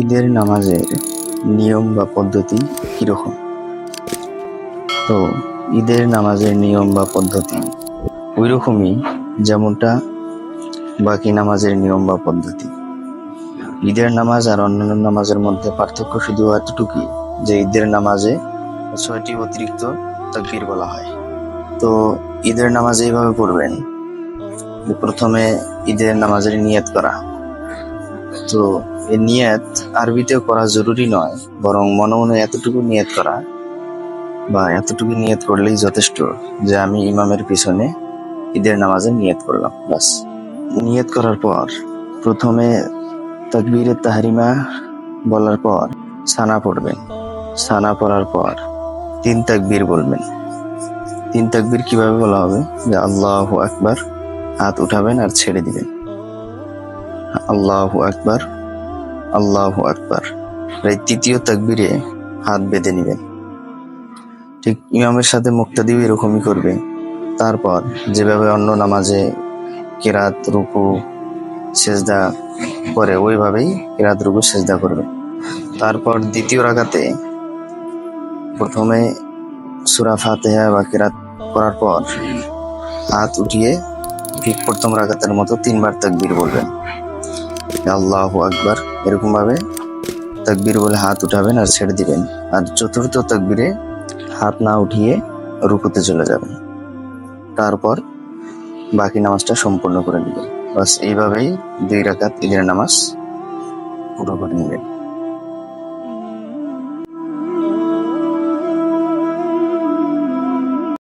ঈদের নামাজের নিয়ম বা পদ্ধতি কিরকম? তো ঈদের নামাজের নিয়ম বা পদ্ধতি ওই রকমই যেমনটা বাকি নামাজের নিয়ম বা পদ্ধতি। ঈদের নামাজ আর অন্যান্য নামাজের মধ্যে পার্থক্য শুধু এতটুকুই যে ঈদের নামাজে 6টি অতিরিক্ত তাকবীর বলা হয়। তো ঈদের নামাজ এইভাবে পড়বেন, প্রথমে ঈদের নামাজের নিয়ত করা। তো এই নিয়ত আরবিতে করা জরুরি নয়, বরং মনে মনে এতটুকু নিয়ত করা বা এতটুকু নিয়ত করলেই যথেষ্ট যে আমি ইমামের পিছনে ঈদের নামাজে নিয়ত করলাম, বাস। নিয়ত করার পর প্রথমে তাকবীরে তাহরিমা বলার পর সানা পড়বেন। সানা পড়ার পর 3 তাকবীর বলবেন। 3 তাকবীর কিভাবে বলা হবে? যে আল্লাহু আকবার, হাত উঠাবেন আর ছেড়ে দিবেন। আল্লাহু আকবার, আল্লাহু আকবার। এই 3য় তাকবীরে হাত বেঁধে নিবেন। ঠিক ইমামের সাথে মুক্তাদিও এরকমই করবে। তারপর যেভাবে অন্য নামাজে কেরাত, রুকু, সেজদা করে ওইভাবেই কেরাত, রুকু, সেজদা করবে। তারপর দ্বিতীয় রাকাতে প্রথমে সূরা ফাতিহা বা কেরাত করার পর হাত উঠিয়ে ঠিক প্রথম রাকাতের মতো 3 বার তাকবীর বলবেন, আল্লাহু আকবার। এরকম ভাবে তাকবীর বলে হাত উঠাবেন আর ছেড়ে দিবেন। আর চতুর্থ তাকবীরে হাত না উঠিয়ে রুকুতে চলে যাবেন। তারপর বাকি নামাজটা সম্পূর্ণ করে নেবেন। বাস এইভাবেই 2 রাকাত ঈদের নামাজ পুরো করে নেবেন।